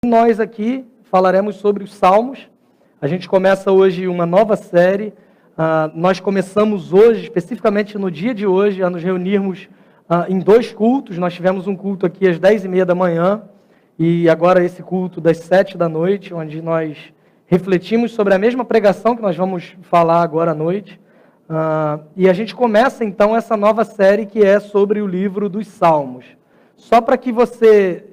Nós aqui falaremos sobre os Salmos. A gente começa hoje uma nova série. Nós começamos hoje, especificamente no dia de hoje, a nos reunirmos em dois cultos. Nós tivemos um culto aqui às 10h30 da manhã e agora esse culto das 7 da noite, onde nós refletimos sobre a mesma pregação que nós vamos falar agora à noite. E a gente começa então essa nova série que é sobre o livro dos Salmos. Só para que você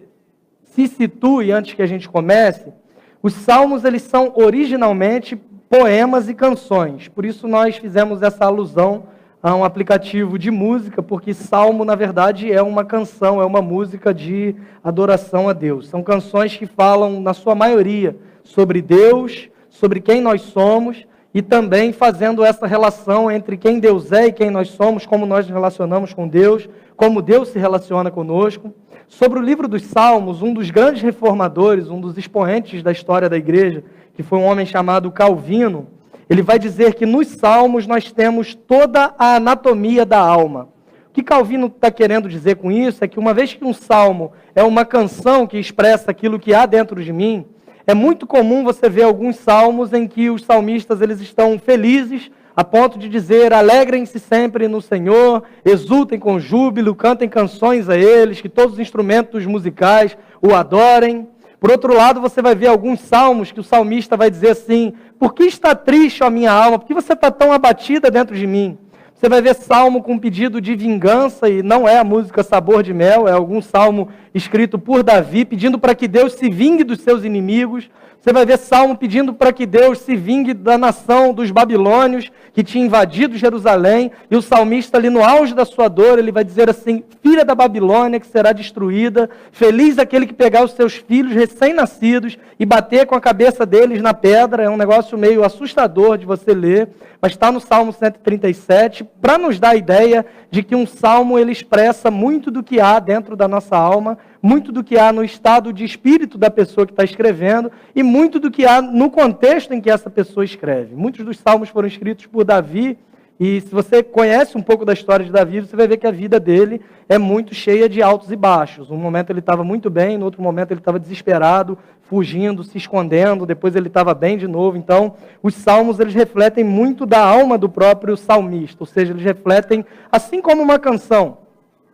se situe antes que a gente comece, os salmos eles são originalmente poemas e canções. Por isso nós fizemos essa alusão a um aplicativo de música, porque salmo na verdade é uma canção, é uma música de adoração a Deus. São canções que falam na sua maioria sobre Deus, sobre quem nós somos e também fazendo essa relação entre quem Deus é e quem nós somos, como nós nos relacionamos com Deus, como Deus se relaciona conosco. Sobre o livro dos Salmos, um dos grandes reformadores, um dos expoentes da história da igreja, que foi um homem chamado Calvino, ele vai dizer que nos Salmos nós temos toda a anatomia da alma. O que Calvino está querendo dizer com isso é que uma vez que um salmo é uma canção que expressa aquilo que há dentro de mim, é muito comum você ver alguns salmos em que os salmistas eles estão felizes, a ponto de dizer, alegrem-se sempre no Senhor, exultem com júbilo, cantem canções a eles, que todos os instrumentos musicais o adorem. Por outro lado, você vai ver alguns salmos que o salmista vai dizer assim, por que está triste a minha alma? Por que você está tão abatida dentro de mim? Você vai ver salmo com pedido de vingança, e não é a música Sabor de Mel, é algum salmo escrito por Davi, pedindo para que Deus se vingue dos seus inimigos. Você vai ver salmo pedindo para que Deus se vingue da nação dos babilônios que tinha invadido Jerusalém. E o salmista ali no auge da sua dor, ele vai dizer assim, filha da Babilônia que será destruída, feliz aquele que pegar os seus filhos recém-nascidos e bater com a cabeça deles na pedra. É um negócio meio assustador de você ler, mas está no Salmo 137, para nos dar a ideia de que um salmo ele expressa muito do que há dentro da nossa alma, muito do que há no estado de espírito da pessoa que está escrevendo e muito do que há no contexto em que essa pessoa escreve. Muitos dos salmos foram escritos por Davi e se você conhece um pouco da história de Davi, você vai ver que a vida dele é muito cheia de altos e baixos. Um momento ele estava muito bem, no outro momento ele estava desesperado, fugindo, se escondendo, depois ele estava bem de novo. Então, os salmos eles refletem muito da alma do próprio salmista, ou seja, eles refletem, assim como uma canção,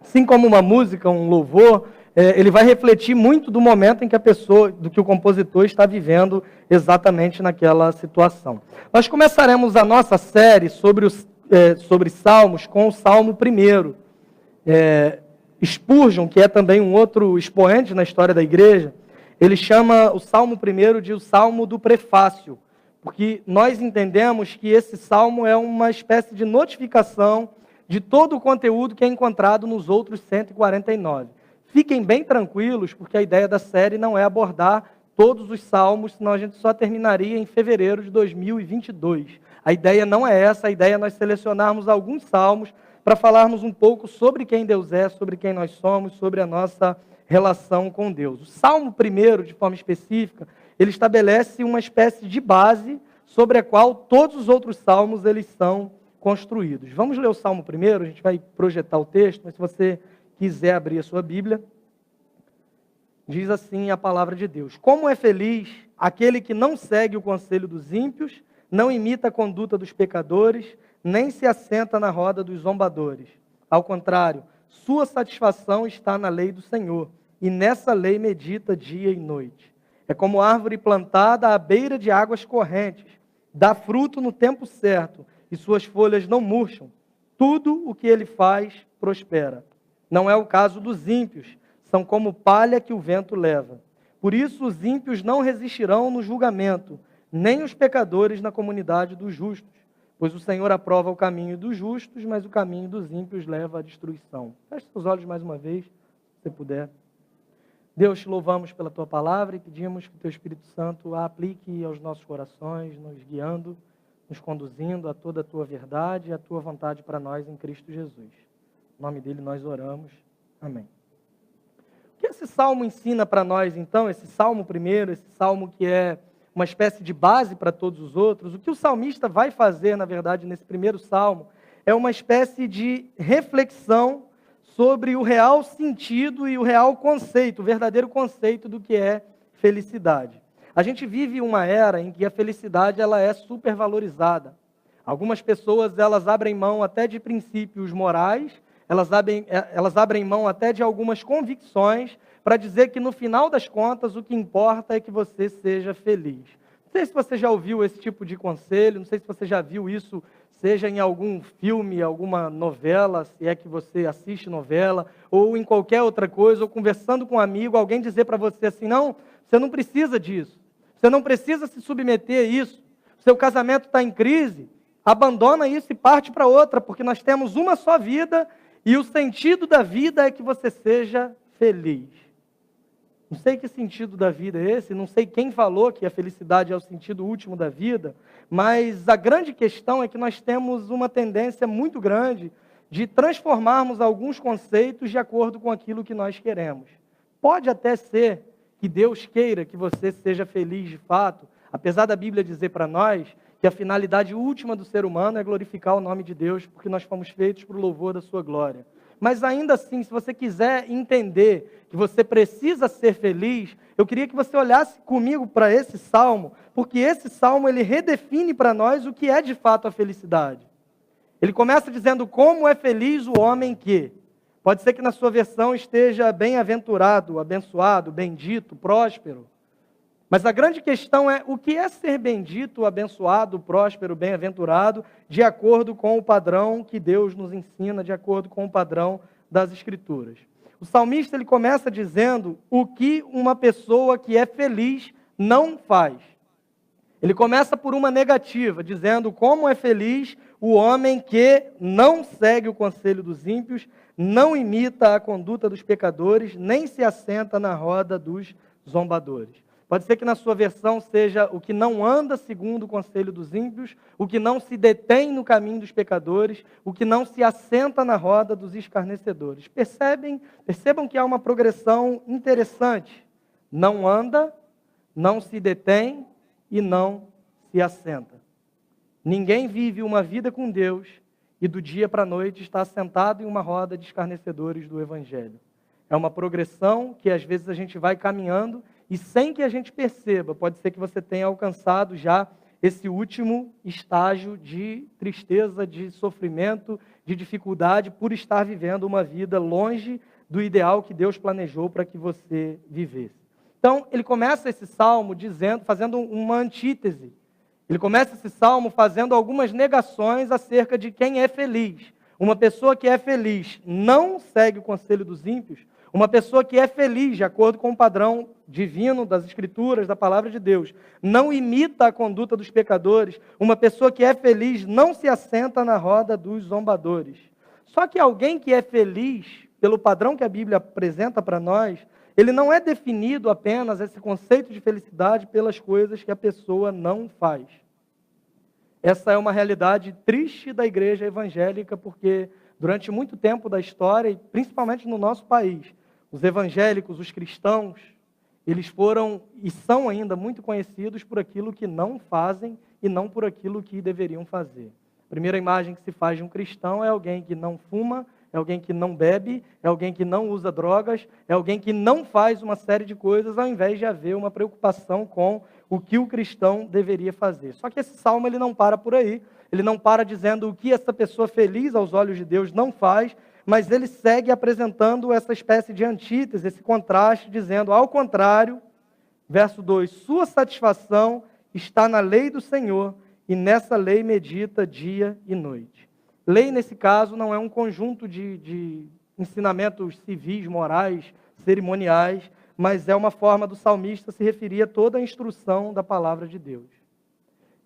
assim como uma música, um louvor, ele vai refletir muito do momento em que a pessoa, do que o compositor está vivendo exatamente naquela situação. Nós começaremos a nossa série sobre salmos com o Salmo 1. Spurgeon, que é também um outro expoente na história da igreja, ele chama o Salmo 1 de o Salmo do Prefácio, porque nós entendemos que esse salmo é uma espécie de notificação de todo o conteúdo que é encontrado nos outros 149. Fiquem bem tranquilos, porque a ideia da série não é abordar todos os salmos, senão a gente só terminaria em fevereiro de 2022. A ideia não é essa, a ideia é nós selecionarmos alguns salmos para falarmos um pouco sobre quem Deus é, sobre quem nós somos, sobre a nossa relação com Deus. O Salmo 1, de forma específica, ele estabelece uma espécie de base sobre a qual todos os outros salmos eles são construídos. Vamos ler o Salmo 1, a gente vai projetar o texto, mas se você quiser abrir a sua Bíblia, diz assim a palavra de Deus. Como é feliz aquele que não segue o conselho dos ímpios, não imita a conduta dos pecadores, nem se assenta na roda dos zombadores. Ao contrário, sua satisfação está na lei do Senhor, e nessa lei medita dia e noite. É como árvore plantada à beira de águas correntes, dá fruto no tempo certo, e suas folhas não murcham. Tudo o que ele faz prospera. Não é o caso dos ímpios, são como palha que o vento leva. Por isso os ímpios não resistirão no julgamento, nem os pecadores na comunidade dos justos. Pois o Senhor aprova o caminho dos justos, mas o caminho dos ímpios leva à destruição. Feche seus olhos mais uma vez, se você puder. Deus, te louvamos pela tua palavra e pedimos que o teu Espírito Santo a aplique aos nossos corações, nos guiando, nos conduzindo a toda a tua verdade e a tua vontade para nós em Cristo Jesus. Em nome dele nós oramos. Amém. O que esse salmo ensina para nós, então? Esse salmo 1, esse salmo que é uma espécie de base para todos os outros. O que o salmista vai fazer, na verdade, nesse primeiro salmo, é uma espécie de reflexão sobre o real sentido e o real conceito, o verdadeiro conceito do que é felicidade. A gente vive uma era em que a felicidade ela é supervalorizada. Algumas pessoas elas abrem mão até de princípios morais, elas abrem mão até de algumas convicções para dizer que no final das contas o que importa é que você seja feliz. Não sei se você já ouviu esse tipo de conselho, não sei se você já viu isso, seja em algum filme, alguma novela, se é que você assiste novela, ou em qualquer outra coisa, ou conversando com um amigo, alguém dizer para você assim, não, você não precisa disso, você não precisa se submeter a isso, seu casamento está em crise, abandona isso e parte para outra, porque nós temos uma só vida e o sentido da vida é que você seja feliz. Não sei que sentido da vida é esse, não sei quem falou que a felicidade é o sentido último da vida, mas a grande questão é que nós temos uma tendência muito grande de transformarmos alguns conceitos de acordo com aquilo que nós queremos. Pode até ser que Deus queira que você seja feliz de fato, apesar da Bíblia dizer para nós que a finalidade última do ser humano é glorificar o nome de Deus, porque nós fomos feitos para o louvor da sua glória. Mas ainda assim, se você quiser entender que você precisa ser feliz, eu queria que você olhasse comigo para esse salmo, porque esse salmo ele redefine para nós o que é de fato a felicidade. Ele começa dizendo como é feliz o homem que. Pode ser que na sua versão esteja bem-aventurado, abençoado, bendito, próspero. Mas a grande questão é o que é ser bendito, abençoado, próspero, bem-aventurado, de acordo com o padrão que Deus nos ensina, de acordo com o padrão das Escrituras. O salmista ele começa dizendo o que uma pessoa que é feliz não faz. Ele começa por uma negativa, dizendo como é feliz o homem que não segue o conselho dos ímpios, não imita a conduta dos pecadores, nem se assenta na roda dos zombadores. Pode ser que na sua versão seja o que não anda segundo o conselho dos ímpios, o que não se detém no caminho dos pecadores, o que não se assenta na roda dos escarnecedores. Percebam que há uma progressão interessante. Não anda, não se detém e não se assenta. Ninguém vive uma vida com Deus e do dia para a noite está sentado em uma roda de escarnecedores do Evangelho. É uma progressão que às vezes a gente vai caminhando e sem que a gente perceba, pode ser que você tenha alcançado já esse último estágio de tristeza, de sofrimento, de dificuldade por estar vivendo uma vida longe do ideal que Deus planejou para que você vivesse. Então, ele começa esse salmo fazendo uma antítese. Ele começa esse salmo fazendo algumas negações acerca de quem é feliz. Uma pessoa que é feliz não segue o conselho dos ímpios. Uma pessoa que é feliz, de acordo com o padrão divino das Escrituras, da Palavra de Deus, não imita a conduta dos pecadores. Uma pessoa que é feliz não se assenta na roda dos zombadores. Só que alguém que é feliz, pelo padrão que a Bíblia apresenta para nós, ele não é definido apenas, esse conceito de felicidade, pelas coisas que a pessoa não faz. Essa é uma realidade triste da igreja evangélica, porque durante muito tempo da história, e principalmente no nosso país, os evangélicos, os cristãos, eles foram e são ainda muito conhecidos por aquilo que não fazem e não por aquilo que deveriam fazer. A primeira imagem que se faz de um cristão é alguém que não fuma, é alguém que não bebe, é alguém que não usa drogas, é alguém que não faz uma série de coisas, ao invés de haver uma preocupação com o que o cristão deveria fazer. Só que esse salmo ele não para por aí, ele não para dizendo o que essa pessoa feliz aos olhos de Deus não faz, mas ele segue apresentando essa espécie de antítese, esse contraste, dizendo, ao contrário, verso 2, sua satisfação está na lei do Senhor, e nessa lei medita dia e noite. Lei, nesse caso, não é um conjunto de ensinamentos civis, morais, cerimoniais, mas é uma forma do salmista se referir a toda a instrução da palavra de Deus.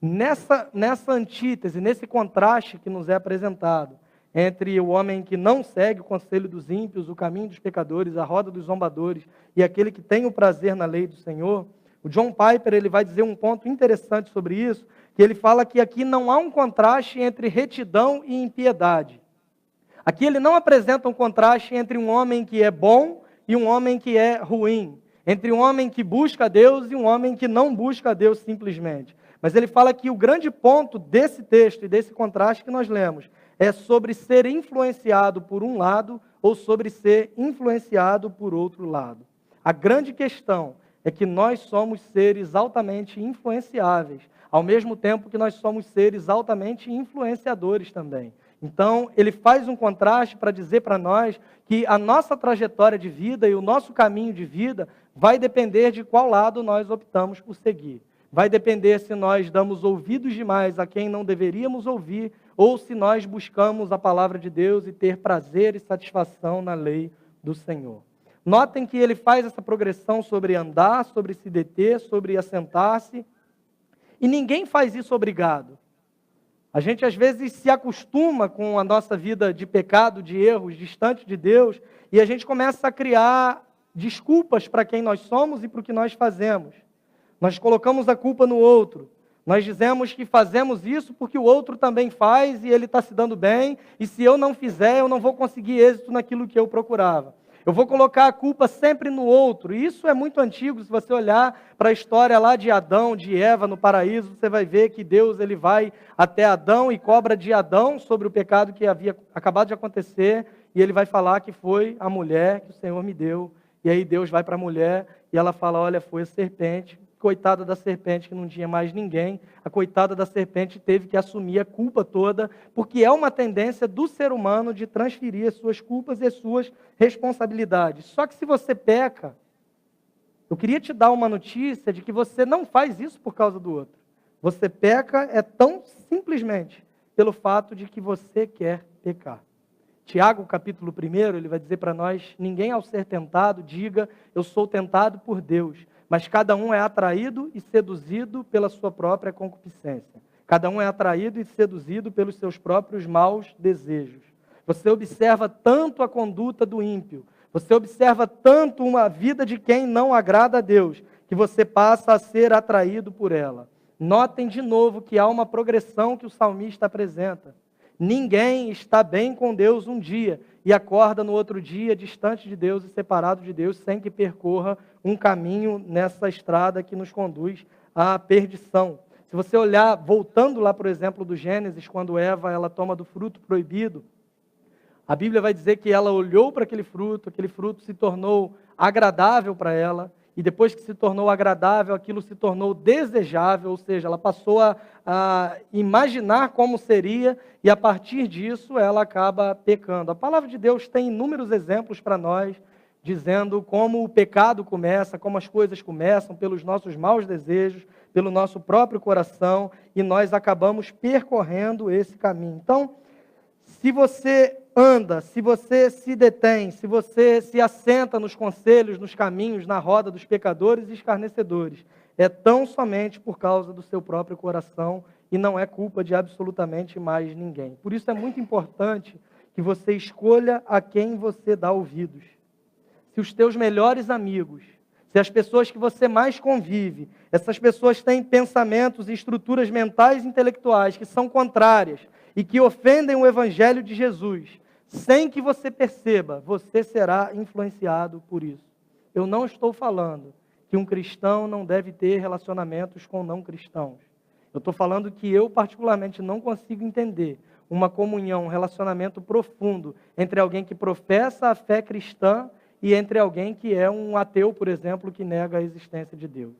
Nessa antítese, nesse contraste que nos é apresentado, entre o homem que não segue o conselho dos ímpios, o caminho dos pecadores, a roda dos zombadores, e aquele que tem o prazer na lei do Senhor, o John Piper ele vai dizer um ponto interessante sobre isso, que ele fala que aqui não há um contraste entre retidão e impiedade. Aqui ele não apresenta um contraste entre um homem que é bom e um homem que é ruim, entre um homem que busca a Deus e um homem que não busca a Deus simplesmente. Mas ele fala que o grande ponto desse texto e desse contraste que nós lemos é sobre ser influenciado por um lado ou sobre ser influenciado por outro lado. A grande questão é que nós somos seres altamente influenciáveis, ao mesmo tempo que nós somos seres altamente influenciadores também. Então, ele faz um contraste para dizer para nós que a nossa trajetória de vida e o nosso caminho de vida vai depender de qual lado nós optamos por seguir. Vai depender se nós damos ouvidos demais a quem não deveríamos ouvir, ou se nós buscamos a palavra de Deus e ter prazer e satisfação na lei do Senhor. Notem que ele faz essa progressão sobre andar, sobre se deter, sobre assentar-se, e ninguém faz isso obrigado. A gente às vezes se acostuma com a nossa vida de pecado, de erros, distante de Deus, e a gente começa a criar desculpas para quem nós somos e para o que nós fazemos. Nós colocamos a culpa no outro. Nós dizemos que fazemos isso porque o outro também faz e ele está se dando bem, e se eu não fizer, eu não vou conseguir êxito naquilo que eu procurava. Eu vou colocar a culpa sempre no outro. E isso é muito antigo. Se você olhar para a história lá de Adão, de Eva no paraíso, você vai ver que Deus ele vai até Adão e cobra de Adão sobre o pecado que havia acabado de acontecer. E ele vai falar que foi a mulher que o Senhor me deu. E aí Deus vai para a mulher e ela fala, olha, foi a serpente. Coitada da serpente que não tinha mais ninguém. A coitada da serpente teve que assumir a culpa toda, porque é uma tendência do ser humano de transferir as suas culpas e as suas responsabilidades. Só que se você peca, eu queria te dar uma notícia de que você não faz isso por causa do outro. Você peca tão simplesmente pelo fato de que você quer pecar. Tiago, capítulo 1, ele vai dizer para nós, ninguém ao ser tentado diga, eu sou tentado por Deus. Mas cada um é atraído e seduzido pela sua própria concupiscência. Cada um é atraído e seduzido pelos seus próprios maus desejos. Você observa tanto a conduta do ímpio, você observa tanto uma vida de quem não agrada a Deus, que você passa a ser atraído por ela. Notem de novo que há uma progressão que o salmista apresenta. Ninguém está bem com Deus um dia e acorda no outro dia distante de Deus e separado de Deus sem que percorra um caminho nessa estrada que nos conduz à perdição. Se você olhar, voltando lá para o exemplo do Gênesis, quando Eva ela toma do fruto proibido, a Bíblia vai dizer que ela olhou para aquele fruto se tornou agradável para ela, e depois que se tornou agradável, aquilo se tornou desejável, ou seja, ela passou a imaginar como seria, e a partir disso ela acaba pecando. A palavra de Deus tem inúmeros exemplos para nós, dizendo como o pecado começa, como as coisas começam, pelos nossos maus desejos, pelo nosso próprio coração, e nós acabamos percorrendo esse caminho. Então, se você anda, se você se detém, se você se assenta nos conselhos, nos caminhos, na roda dos pecadores e escarnecedores, é tão somente por causa do seu próprio coração e não é culpa de absolutamente mais ninguém. Por isso é muito importante que você escolha a quem você dá ouvidos. Se os teus melhores amigos, se as pessoas que você mais convive, essas pessoas têm pensamentos e estruturas mentais e intelectuais que são contrárias e que ofendem o Evangelho de Jesus, sem que você perceba, você será influenciado por isso. Eu não estou falando que um cristão não deve ter relacionamentos com não cristãos. Eu estou falando que eu particularmente não consigo entender uma comunhão, um relacionamento profundo entre alguém que professa a fé cristã e entre alguém que é um ateu, por exemplo, que nega a existência de Deus.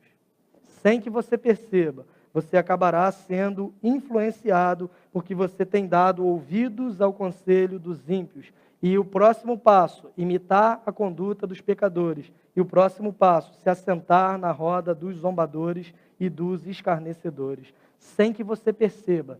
Sem que você perceba, você acabará sendo influenciado porque você tem dado ouvidos ao conselho dos ímpios. E o próximo passo, imitar a conduta dos pecadores. E o próximo passo, se assentar na roda dos zombadores e dos escarnecedores. Sem que você perceba,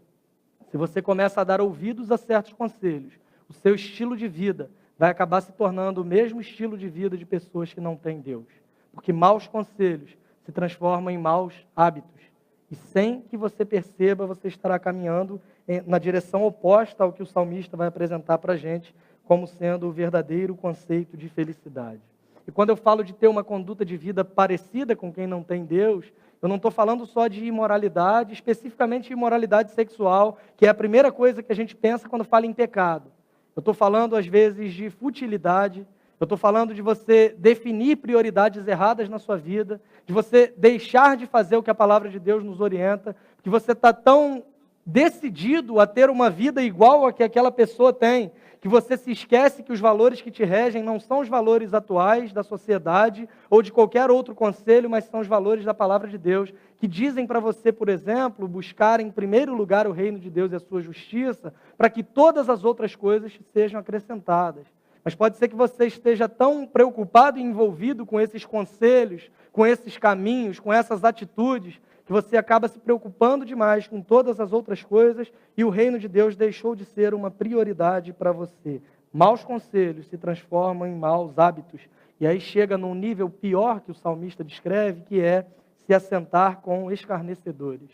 se você começa a dar ouvidos a certos conselhos, o seu estilo de vida vai acabar se tornando o mesmo estilo de vida de pessoas que não têm Deus. Porque maus conselhos se transformam em maus hábitos. E sem que você perceba, você estará caminhando na direção oposta ao que o salmista vai apresentar para a gente como sendo o verdadeiro conceito de felicidade. E quando eu falo de ter uma conduta de vida parecida com quem não tem Deus, eu não estou falando só de imoralidade, especificamente imoralidade sexual, que é a primeira coisa que a gente pensa quando fala em pecado. Eu estou falando, às vezes, de futilidade. Eu estou falando de você definir prioridades erradas na sua vida, de você deixar de fazer o que a palavra de Deus nos orienta, que você está tão decidido a ter uma vida igual a que aquela pessoa tem, que você se esquece que os valores que te regem não são os valores atuais da sociedade ou de qualquer outro conselho, mas são os valores da palavra de Deus, que dizem para você, por exemplo, buscar em primeiro lugar o reino de Deus e a sua justiça, para que todas as outras coisas sejam acrescentadas. Mas pode ser que você esteja tão preocupado e envolvido com esses conselhos, com esses caminhos, com essas atitudes, que você acaba se preocupando demais com todas as outras coisas e o reino de Deus deixou de ser uma prioridade para você. Maus conselhos se transformam em maus hábitos. E aí chega num nível pior que o salmista descreve, que é se assentar com escarnecedores,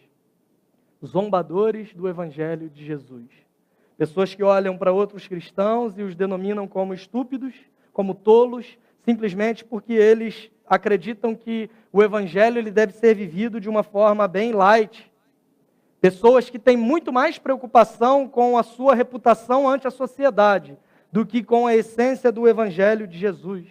zombadores do evangelho de Jesus. Pessoas que olham para outros cristãos e os denominam como estúpidos, como tolos, simplesmente porque eles acreditam que o evangelho ele deve ser vivido de uma forma bem light. Pessoas que têm muito mais preocupação com a sua reputação ante a sociedade do que com a essência do evangelho de Jesus.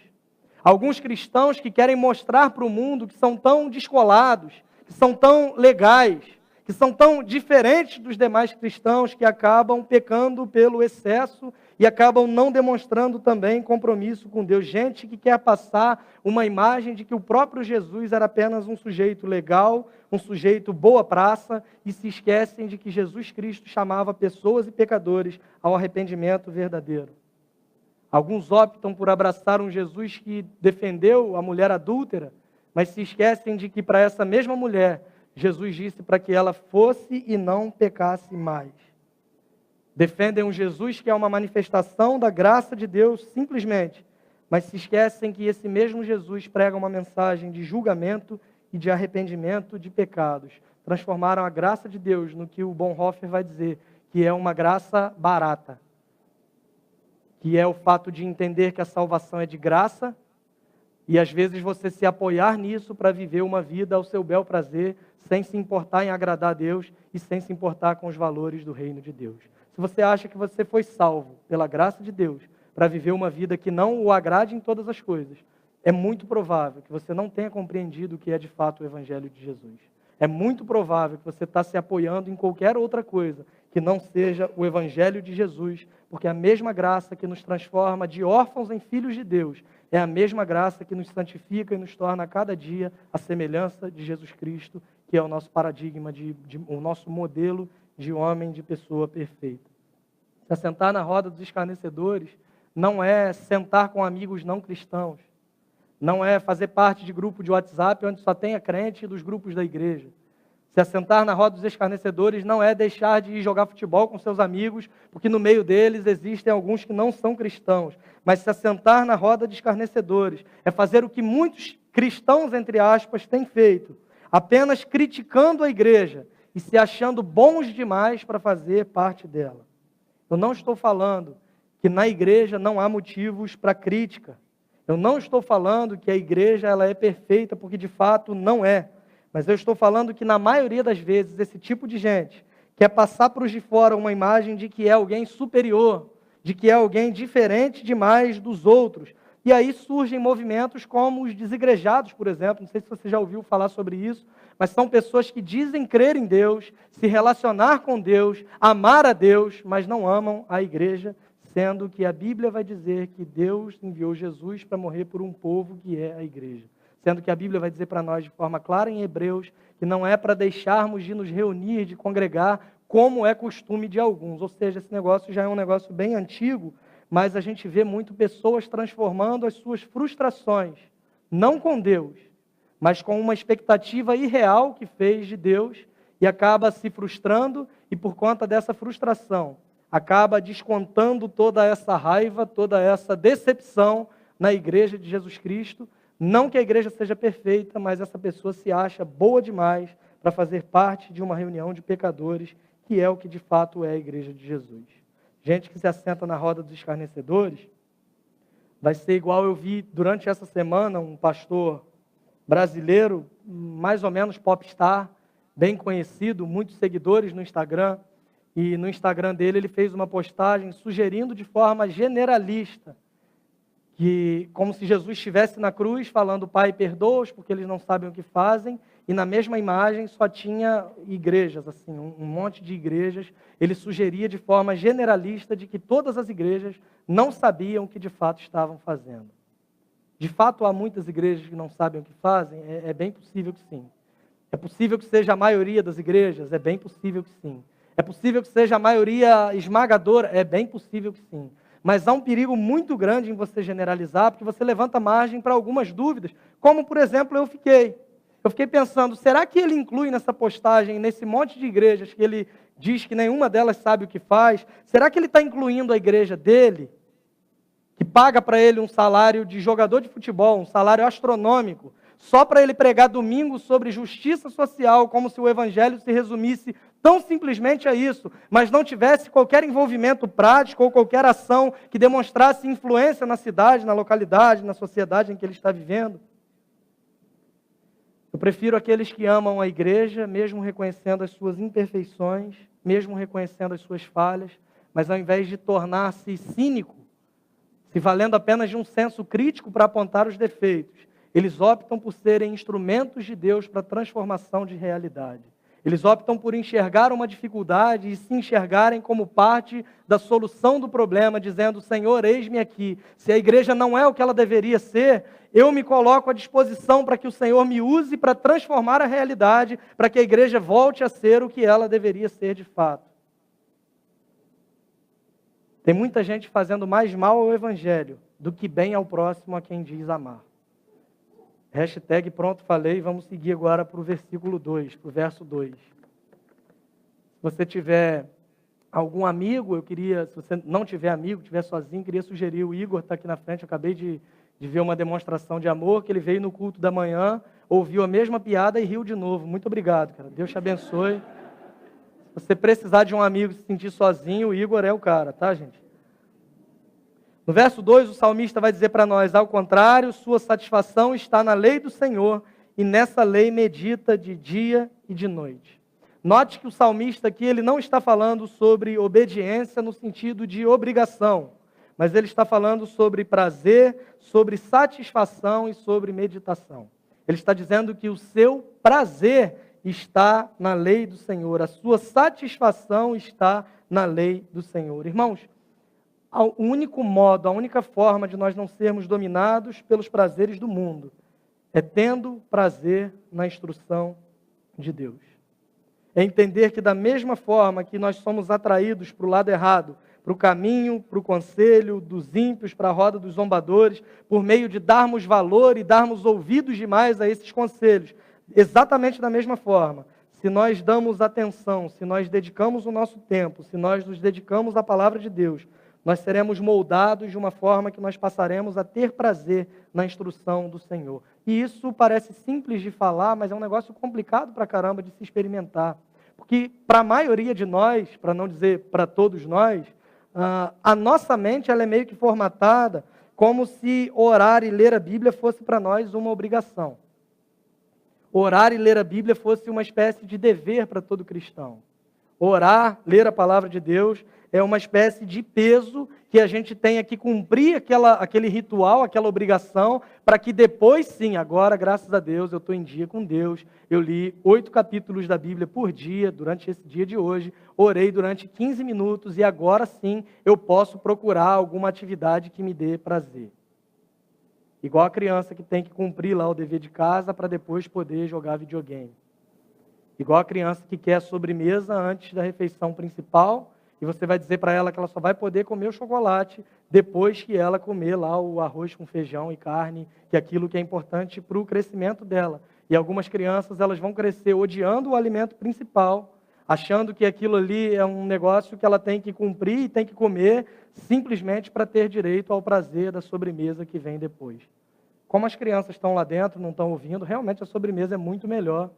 Alguns cristãos que querem mostrar para o mundo que são tão descolados, que são tão legais, que são tão diferentes dos demais cristãos, que acabam pecando pelo excesso e acabam não demonstrando também compromisso com Deus. Gente que quer passar uma imagem de que o próprio Jesus era apenas um sujeito legal, um sujeito boa praça, e se esquecem de que Jesus Cristo chamava pessoas e pecadores ao arrependimento verdadeiro. Alguns optam por abraçar um Jesus que defendeu a mulher adúltera, mas se esquecem de que para essa mesma mulher, Jesus disse para que ela fosse e não pecasse mais. Defendem um Jesus que é uma manifestação da graça de Deus simplesmente, mas se esquecem que esse mesmo Jesus prega uma mensagem de julgamento e de arrependimento de pecados. Transformaram a graça de Deus no que o Bonhoeffer vai dizer, que é uma graça barata, que é o fato de entender que a salvação é de graça e às vezes você se apoiar nisso para viver uma vida ao seu bel prazer, sem se importar em agradar a Deus e sem se importar com os valores do reino de Deus. Se você acha que você foi salvo pela graça de Deus para viver uma vida que não o agrade em todas as coisas, é muito provável que você não tenha compreendido o que é de fato o Evangelho de Jesus. É muito provável que você está se apoiando em qualquer outra coisa que não seja o Evangelho de Jesus, porque a mesma graça que nos transforma de órfãos em filhos de Deus é a mesma graça que nos santifica e nos torna a cada dia a semelhança de Jesus Cristo, que é o nosso paradigma, o nosso modelo de homem, de pessoa perfeita. Se assentar na roda dos escarnecedores não é sentar com amigos não cristãos, não é fazer parte de grupo de WhatsApp onde só tem a crente dos grupos da igreja. Se assentar na roda dos escarnecedores não é deixar de ir jogar futebol com seus amigos, porque no meio deles existem alguns que não são cristãos. Mas se assentar na roda de escarnecedores é fazer o que muitos cristãos, entre aspas, têm feito, apenas criticando a igreja e se achando bons demais para fazer parte dela. Eu não estou falando que na igreja não há motivos para crítica. Eu não estou falando que a igreja ela é perfeita, porque de fato não é. Mas eu estou falando que na maioria das vezes esse tipo de gente quer passar para os de fora uma imagem de que é alguém superior, de que é alguém diferente demais dos outros. E aí surgem movimentos como os desigrejados, por exemplo. Não sei se você já ouviu falar sobre isso, mas são pessoas que dizem crer em Deus, se relacionar com Deus, amar a Deus, mas não amam a igreja, sendo que a Bíblia vai dizer que Deus enviou Jesus para morrer por um povo que é a igreja. Sendo que a Bíblia vai dizer para nós de forma clara em Hebreus que não é para deixarmos de nos reunir, de congregar, como é costume de alguns. Ou seja, esse negócio já é um negócio bem antigo, mas a gente vê muito pessoas transformando as suas frustrações, não com Deus, mas com uma expectativa irreal que fez de Deus e acaba se frustrando e por conta dessa frustração, acaba descontando toda essa raiva, toda essa decepção na igreja de Jesus Cristo. Não que a igreja seja perfeita, mas essa pessoa se acha boa demais para fazer parte de uma reunião de pecadores, que é o que de fato é a igreja de Jesus. Gente que se assenta na roda dos escarnecedores, vai ser igual eu vi durante essa semana um pastor brasileiro, mais ou menos popstar, bem conhecido, muitos seguidores no Instagram, e no Instagram dele ele fez uma postagem sugerindo de forma generalista que, como se Jesus estivesse na cruz falando, Pai, perdoa-os porque eles não sabem o que fazem, e na mesma imagem só tinha igrejas, assim, um monte de igrejas. Ele sugeria de forma generalista de que todas as igrejas não sabiam o que de fato estavam fazendo. De fato, há muitas igrejas que não sabem o que fazem? É bem possível que sim. É possível que seja a maioria das igrejas? É bem possível que sim. É possível que seja a maioria esmagadora? É bem possível que sim. Mas há um perigo muito grande em você generalizar, porque você levanta margem para algumas dúvidas, como, por exemplo, eu fiquei. Eu fiquei pensando, será que ele inclui nessa postagem, nesse monte de igrejas que ele diz que nenhuma delas sabe o que faz, será que ele está incluindo a igreja dele, que paga para ele um salário de jogador de futebol, um salário astronômico, só para ele pregar domingo sobre justiça social, como se o evangelho se resumisse tão simplesmente a isso, mas não tivesse qualquer envolvimento prático ou qualquer ação que demonstrasse influência na cidade, na localidade, na sociedade em que ele está vivendo? Eu prefiro aqueles que amam a igreja, mesmo reconhecendo as suas imperfeições, mesmo reconhecendo as suas falhas, mas ao invés de tornar-se cínico, se valendo apenas de um senso crítico para apontar os defeitos, eles optam por serem instrumentos de Deus para a transformação de realidade. Eles optam por enxergar uma dificuldade e se enxergarem como parte da solução do problema, dizendo, Senhor, eis-me aqui. Se a igreja não é o que ela deveria ser, eu me coloco à disposição para que o Senhor me use para transformar a realidade, para que a igreja volte a ser o que ela deveria ser de fato. Tem muita gente fazendo mais mal ao evangelho do que bem ao próximo a quem diz amar. Hashtag pronto, falei. Vamos seguir agora para o versículo 2, para o verso 2. Se você tiver algum amigo, se você não tiver amigo, estiver sozinho, queria sugerir, o Igor está aqui na frente, eu acabei de ver uma demonstração de amor, que ele veio no culto da manhã, ouviu a mesma piada e riu de novo. Muito obrigado, cara. Deus te abençoe. Se você precisar de um amigo se sentir sozinho, o Igor é o cara, tá, gente? No verso 2, o salmista vai dizer para nós, ao contrário, sua satisfação está na lei do Senhor, e nessa lei medita de dia e de noite. Note que o salmista aqui, ele não está falando sobre obediência no sentido de obrigação, mas ele está falando sobre prazer, sobre satisfação e sobre meditação. Ele está dizendo que o seu prazer está na lei do Senhor, a sua satisfação está na lei do Senhor. Irmãos, o único modo, a única forma de nós não sermos dominados pelos prazeres do mundo é tendo prazer na instrução de Deus. É entender que da mesma forma que nós somos atraídos para o lado errado, para o caminho, para o conselho dos ímpios, para a roda dos zombadores, por meio de darmos valor e darmos ouvidos demais a esses conselhos, exatamente da mesma forma, se nós damos atenção, se nós dedicamos o nosso tempo, se nós nos dedicamos à palavra de Deus, nós seremos moldados de uma forma que nós passaremos a ter prazer na instrução do Senhor. E isso parece simples de falar, mas é um negócio complicado pra caramba de se experimentar. Porque para a maioria de nós, para não dizer para todos nós, a nossa mente ela é meio que formatada como se orar e ler a Bíblia fosse para nós uma obrigação. Orar e ler a Bíblia fosse uma espécie de dever para todo cristão. Orar, ler a palavra de Deus, é uma espécie de peso que a gente tem que cumprir aquele ritual, aquela obrigação, para que depois, sim, agora, graças a Deus, eu estou em dia com Deus, eu li 8 capítulos da Bíblia por dia, durante esse dia de hoje, orei durante 15 minutos e agora sim eu posso procurar alguma atividade que me dê prazer. Igual a criança que tem que cumprir lá o dever de casa para depois poder jogar videogame. Igual a criança que quer sobremesa antes da refeição principal, e você vai dizer para ela que ela só vai poder comer o chocolate depois que ela comer lá o arroz com feijão e carne, que é aquilo que é importante para o crescimento dela. E algumas crianças elas vão crescer odiando o alimento principal, achando que aquilo ali é um negócio que ela tem que cumprir e tem que comer simplesmente para ter direito ao prazer da sobremesa que vem depois. Como as crianças estão lá dentro, não estão ouvindo, realmente a sobremesa é muito melhor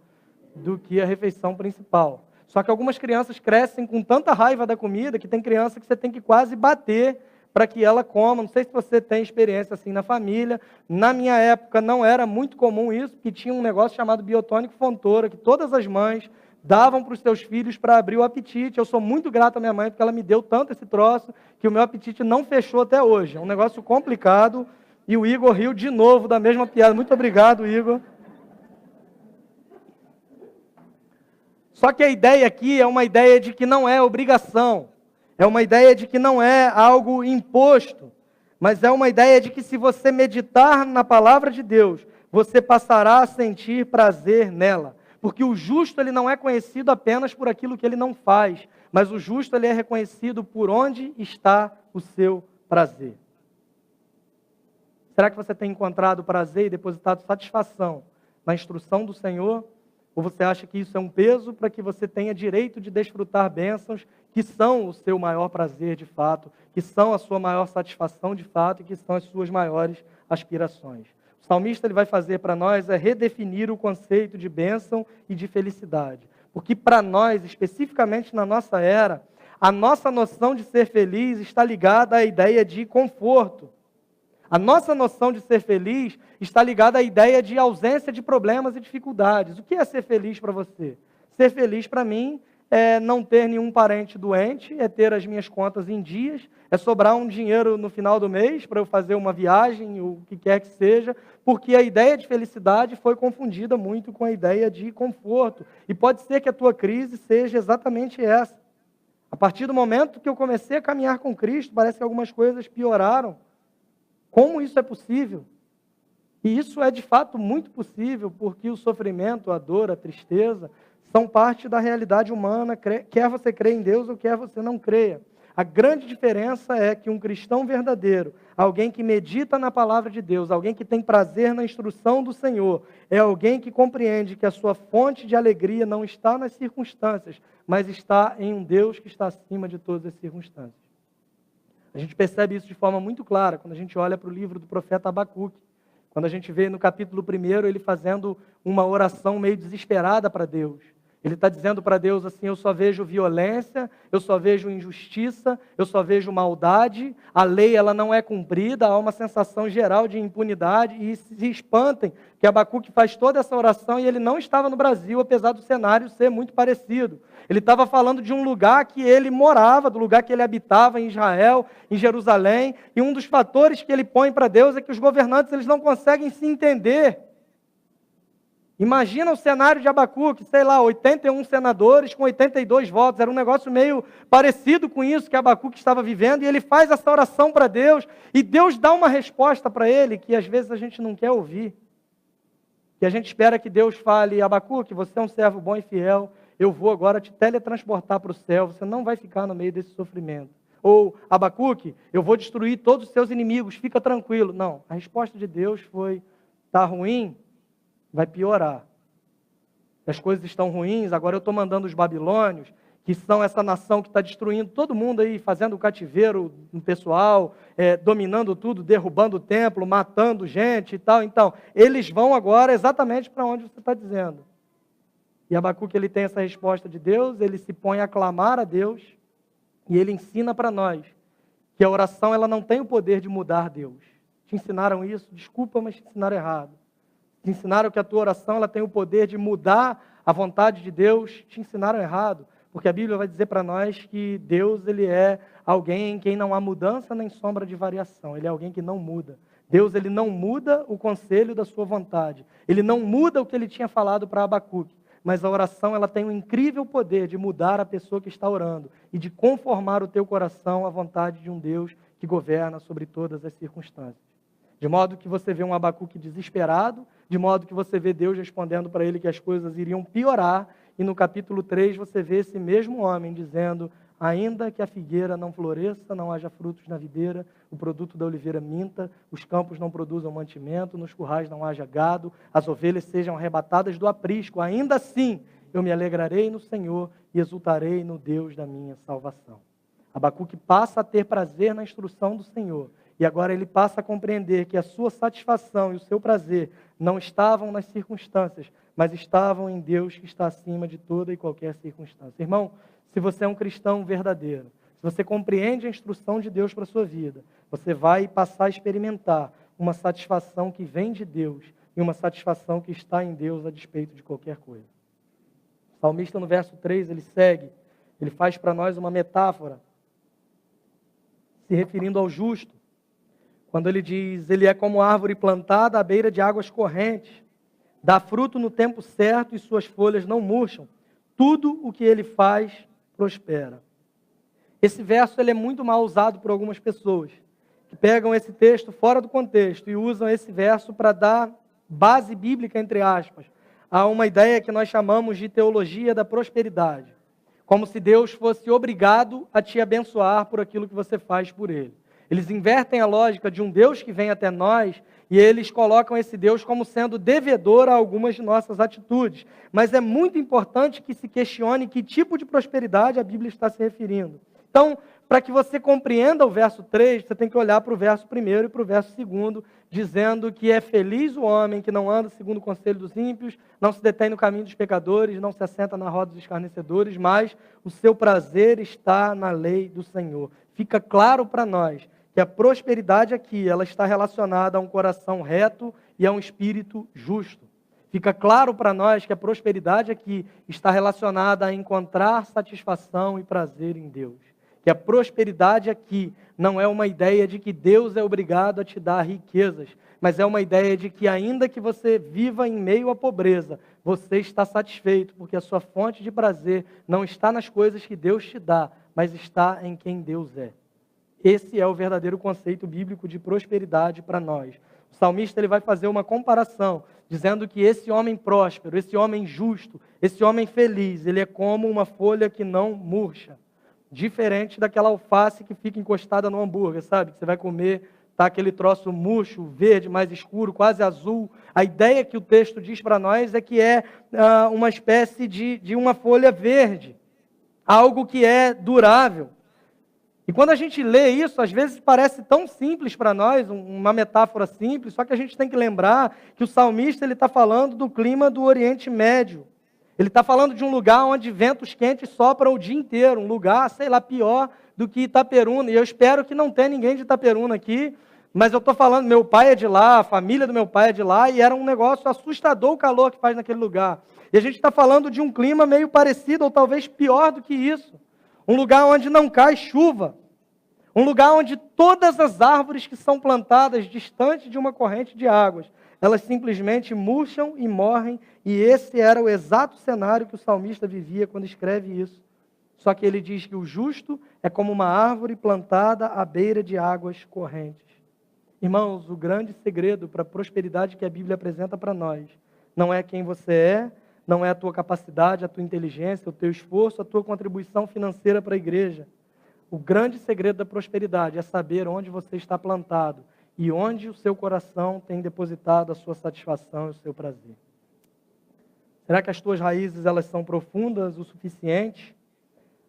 do que a refeição principal. Só que algumas crianças crescem com tanta raiva da comida que tem criança que você tem que quase bater para que ela coma. Não sei se você tem experiência assim na família. Na minha época não era muito comum isso, porque tinha um negócio chamado biotônico Fontoura, que todas as mães davam para os seus filhos para abrir o apetite. Eu sou muito grato à minha mãe, porque ela me deu tanto esse troço, que o meu apetite não fechou até hoje. É um negócio complicado. E o Igor riu de novo da mesma piada. Muito obrigado, Igor. Só que a ideia aqui é uma ideia de que não é obrigação, é uma ideia de que não é algo imposto, mas é uma ideia de que se você meditar na palavra de Deus, você passará a sentir prazer nela. Porque o justo ele não é conhecido apenas por aquilo que ele não faz, mas o justo ele é reconhecido por onde está o seu prazer. Será que você tem encontrado prazer e depositado satisfação na instrução do Senhor? Ou você acha que isso é um peso para que você tenha direito de desfrutar bênçãos que são o seu maior prazer de fato, que são a sua maior satisfação de fato e que são as suas maiores aspirações? O salmista ele vai fazer para nós é redefinir o conceito de bênção e de felicidade. Porque para nós, especificamente na nossa era, a nossa noção de ser feliz está ligada à ideia de conforto. A nossa noção de ser feliz está ligada à ideia de ausência de problemas e dificuldades. O que é ser feliz para você? Ser feliz para mim é não ter nenhum parente doente, é ter as minhas contas em dias, é sobrar um dinheiro no final do mês para eu fazer uma viagem, o que quer que seja, porque a ideia de felicidade foi confundida muito com a ideia de conforto. E pode ser que a tua crise seja exatamente essa. A partir do momento que eu comecei a caminhar com Cristo, parece que algumas coisas pioraram. Como isso é possível? E isso é de fato muito possível, porque o sofrimento, a dor, a tristeza, são parte da realidade humana, quer você creia em Deus ou quer você não creia. A grande diferença é que um cristão verdadeiro, alguém que medita na palavra de Deus, alguém que tem prazer na instrução do Senhor, é alguém que compreende que a sua fonte de alegria não está nas circunstâncias, mas está em um Deus que está acima de todas as circunstâncias. A gente percebe isso de forma muito clara quando a gente olha para o livro do profeta Abacuque. Quando a gente vê no capítulo 1 ele fazendo uma oração meio desesperada para Deus. Ele está dizendo para Deus assim, eu só vejo violência, eu só vejo injustiça, eu só vejo maldade, a lei ela não é cumprida, há uma sensação geral de impunidade, e se espantem que Abacuque faz toda essa oração e ele não estava no Brasil, apesar do cenário ser muito parecido. Ele estava falando de um lugar que ele morava, do lugar que ele habitava em Israel, em Jerusalém, e um dos fatores que ele põe para Deus é que os governantes eles não conseguem se entender. Imagina o cenário de Abacuque, sei lá, 81 senadores com 82 votos, era um negócio meio parecido com isso que Abacuque estava vivendo, e ele faz essa oração para Deus, e Deus dá uma resposta para ele que às vezes a gente não quer ouvir. Que a gente espera que Deus fale, Abacuque, você é um servo bom e fiel, eu vou agora te teletransportar para o céu, você não vai ficar no meio desse sofrimento. Ou, Abacuque, eu vou destruir todos os seus inimigos, fica tranquilo. Não, a resposta de Deus foi, está ruim? Vai piorar. As coisas estão ruins, agora eu estou mandando os babilônios, que são essa nação que está destruindo todo mundo aí, fazendo o cativeiro no pessoal, dominando tudo, derrubando o templo, matando gente e tal. Então, eles vão agora exatamente para onde você está dizendo. E Abacuque ele tem essa resposta de Deus, ele se põe a clamar a Deus, e ele ensina para nós que a oração ela não tem o poder de mudar Deus. Te ensinaram isso? Desculpa, mas te ensinaram errado. Te ensinaram que a tua oração ela tem o poder de mudar a vontade de Deus, te ensinaram errado, porque a Bíblia vai dizer para nós que Deus ele é alguém em quem não há mudança nem sombra de variação, ele é alguém que não muda. Deus ele não muda o conselho da sua vontade, ele não muda o que ele tinha falado para Abacuque, mas a oração ela tem um incrível poder de mudar a pessoa que está orando e de conformar o teu coração à vontade de um Deus que governa sobre todas as circunstâncias. De modo que você vê um Abacuque desesperado, de modo que você vê Deus respondendo para ele que as coisas iriam piorar, e no capítulo 3 você vê esse mesmo homem dizendo, ainda que a figueira não floresça, não haja frutos na videira, o produto da oliveira minta, os campos não produzam mantimento, nos currais não haja gado, as ovelhas sejam arrebatadas do aprisco, ainda assim eu me alegrarei no Senhor e exultarei no Deus da minha salvação. Abacuque passa a ter prazer na instrução do Senhor, e agora ele passa a compreender que a sua satisfação e o seu prazer não estavam nas circunstâncias, mas estavam em Deus que está acima de toda e qualquer circunstância. Irmão, se você é um cristão verdadeiro, se você compreende a instrução de Deus para a sua vida, você vai passar a experimentar uma satisfação que vem de Deus e uma satisfação que está em Deus a despeito de qualquer coisa. O salmista no verso 3, ele segue, ele faz para nós uma metáfora, se referindo ao justo. Quando ele diz, ele é como árvore plantada à beira de águas correntes, dá fruto no tempo certo e suas folhas não murcham. tudo o que ele faz prospera. Esse verso ele é muito mal usado por algumas pessoas, que pegam esse texto fora do contexto e usam esse verso para dar base bíblica, entre aspas, a uma ideia que nós chamamos de teologia da prosperidade. Como se Deus fosse obrigado a te abençoar por aquilo que você faz por Ele. Eles invertem a lógica de um Deus que vem até nós e eles colocam esse Deus como sendo devedor a algumas de nossas atitudes. Mas é muito importante que se questione que tipo de prosperidade a Bíblia está se referindo. Então, para que você compreenda o verso 3, você tem que olhar para o verso 1 e para o verso 2, dizendo que é feliz o homem que não anda segundo o conselho dos ímpios, não se detém no caminho dos pecadores, não se assenta na roda dos escarnecedores, mas o seu prazer está na lei do Senhor. Fica claro para nós que a prosperidade aqui, ela está relacionada a um coração reto e a um espírito justo. Fica claro para nós que a prosperidade aqui está relacionada a encontrar satisfação e prazer em Deus. Que a prosperidade aqui não é uma ideia de que Deus é obrigado a te dar riquezas, mas é uma ideia de que ainda que você viva em meio à pobreza, você está satisfeito, porque a sua fonte de prazer não está nas coisas que Deus te dá, mas está em quem Deus é. Esse é o verdadeiro conceito bíblico de prosperidade para nós. O salmista ele vai fazer uma comparação, dizendo que esse homem próspero, esse homem justo, esse homem feliz, ele é como uma folha que não murcha. Diferente daquela alface que fica encostada no hambúrguer, sabe? Que você vai comer, tá aquele troço murcho, verde, mais escuro, quase azul. A ideia que o texto diz para nós é que é uma espécie de uma folha verde. Algo que é durável. E quando a gente lê isso, às vezes parece tão simples para nós, uma metáfora simples, só que a gente tem que lembrar que o salmista está falando do clima do Oriente Médio. Ele está falando de um lugar onde ventos quentes sopram o dia inteiro, um lugar, sei lá, pior do que Itaperuna. E eu espero que não tenha ninguém de Itaperuna aqui, mas eu estou falando, meu pai é de lá, a família do meu pai é de lá, e era um negócio assustador o calor que faz naquele lugar. E a gente está falando de um clima meio parecido, ou talvez pior do que isso. Um lugar onde não cai chuva. Um lugar onde todas as árvores que são plantadas distante de uma corrente de águas, elas simplesmente murcham e morrem, e esse era o exato cenário que o salmista vivia quando escreve isso. Só que ele diz que o justo é como uma árvore plantada à beira de águas correntes. Irmãos, o grande segredo para a prosperidade que a Bíblia apresenta para nós não é quem você é, não é a tua capacidade, a tua inteligência, o teu esforço, a tua contribuição financeira para a igreja. O grande segredo da prosperidade é saber onde você está plantado e onde o seu coração tem depositado a sua satisfação e o seu prazer. Será que as tuas raízes elas são profundas o suficiente?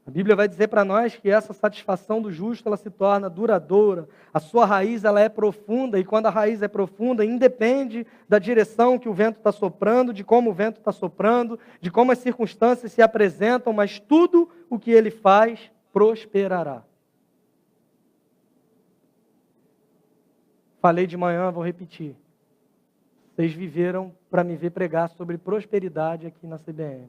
A Bíblia vai dizer para nós que essa satisfação do justo ela se torna duradoura. A sua raiz ela é profunda e quando a raiz é profunda, independe da direção que o vento está soprando, de como o vento está soprando, de como as circunstâncias se apresentam, mas tudo o que ele faz prosperará. Falei de manhã, vou repetir. Vocês viveram para me ver pregar sobre prosperidade aqui na CBN.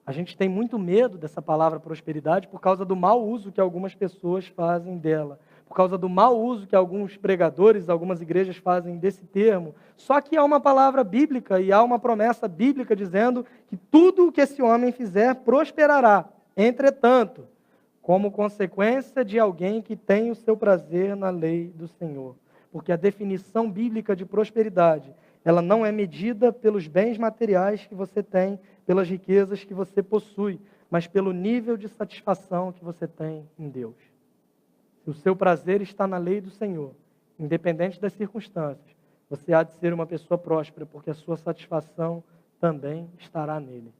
A gente tem muito medo dessa palavra prosperidade por causa do mau uso que algumas pessoas fazem dela. Por causa do mau uso que alguns pregadores, algumas igrejas fazem desse termo. Só que há uma palavra bíblica e há uma promessa bíblica dizendo que tudo o que esse homem fizer prosperará. Entretanto, como consequência de alguém que tem o seu prazer na lei do Senhor. Porque a definição bíblica de prosperidade, ela não é medida pelos bens materiais que você tem, pelas riquezas que você possui, mas pelo nível de satisfação que você tem em Deus. Se o seu prazer está na lei do Senhor, independente das circunstâncias, você há de ser uma pessoa próspera, porque a sua satisfação também estará nele.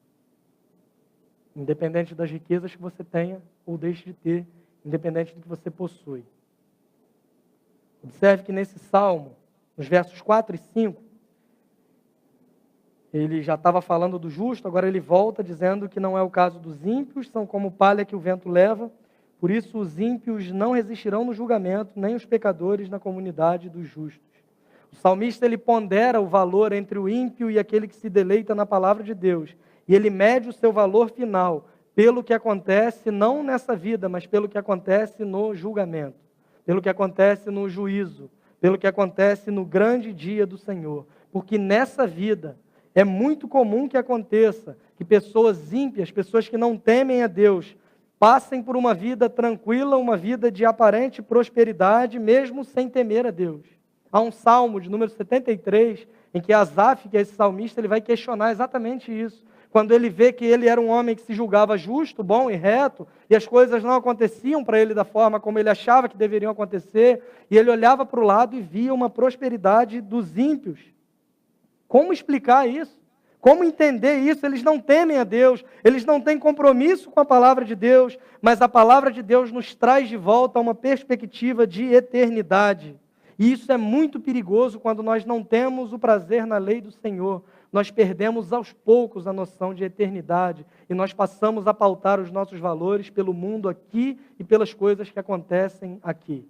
Independente das riquezas que você tenha ou deixe de ter, independente do que você possui. Observe que nesse salmo, nos versos 4 e 5, ele já estava falando do justo, agora ele volta dizendo que não é o caso dos ímpios, são como palha que o vento leva, por isso os ímpios não resistirão no julgamento, nem os pecadores na comunidade dos justos. O salmista ele pondera o valor entre o ímpio e aquele que se deleita na palavra de Deus, e ele mede o seu valor final pelo que acontece não nessa vida, mas pelo que acontece no julgamento, pelo que acontece no juízo, pelo que acontece no grande dia do Senhor. Porque nessa vida É muito comum que aconteça que pessoas ímpias, pessoas que não temem a Deus, passem por uma vida tranquila, uma vida de aparente prosperidade, mesmo sem temer a Deus. Há um salmo de número 73, em que Asaf, que é esse salmista, ele vai questionar exatamente isso. Quando ele vê que ele era um homem que se julgava justo, bom e reto, e as coisas não aconteciam para ele da forma como ele achava que deveriam acontecer, e ele olhava para o lado e via uma prosperidade dos ímpios. Como explicar isso? Como entender isso? Eles não temem a Deus, eles não têm compromisso com a palavra de Deus, mas a palavra de Deus nos traz de volta a uma perspectiva de eternidade. E isso é muito perigoso quando nós não temos o prazer na lei do Senhor. Nós perdemos aos poucos a noção de eternidade e nós passamos a pautar os nossos valores pelo mundo aqui e pelas coisas que acontecem aqui.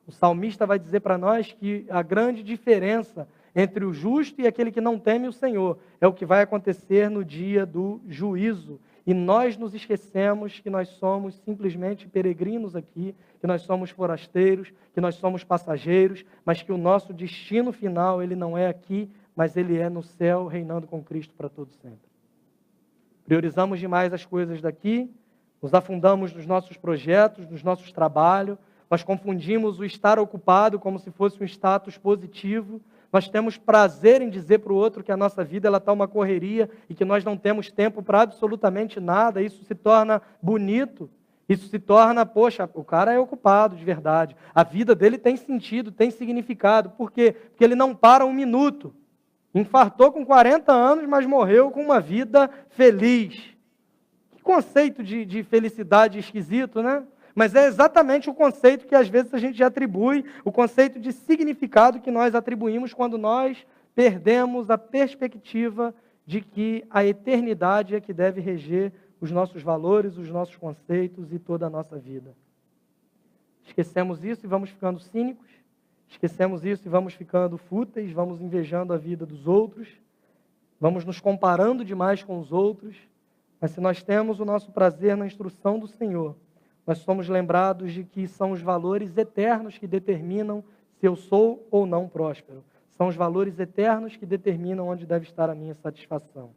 O salmista vai dizer para nós que a grande diferença entre o justo e aquele que não teme o Senhor é o que vai acontecer no dia do juízo. E nós nos esquecemos que nós somos simplesmente peregrinos aqui, que nós somos forasteiros, que nós somos passageiros, mas que o nosso destino final, ele não é aqui, mas ele é no céu, reinando com Cristo para todo sempre. Priorizamos demais as coisas daqui, nos afundamos nos nossos projetos, nos nossos trabalhos, nós confundimos o estar ocupado como se fosse um status positivo. Nós temos prazer em dizer para o outro que a nossa vida está uma correria e que nós não temos tempo para absolutamente nada. Isso se torna bonito, isso se torna, poxa, o cara é ocupado de verdade. A vida dele tem sentido, tem significado. Por quê? Porque ele não para um minuto. Infartou com 40 anos, mas morreu com uma vida feliz. Que conceito de felicidade esquisito, né? Mas é exatamente o conceito que às vezes a gente atribui, o conceito de significado que nós atribuímos quando nós perdemos a perspectiva de que a eternidade é que deve reger os nossos valores, os nossos conceitos e toda a nossa vida. Esquecemos isso e vamos ficando cínicos, esquecemos isso e vamos ficando fúteis, vamos invejando a vida dos outros, vamos nos comparando demais com os outros, mas se nós temos o nosso prazer na instrução do Senhor, nós somos lembrados de que são os valores eternos que determinam se eu sou ou não próspero. São os valores eternos que determinam onde deve estar a minha satisfação.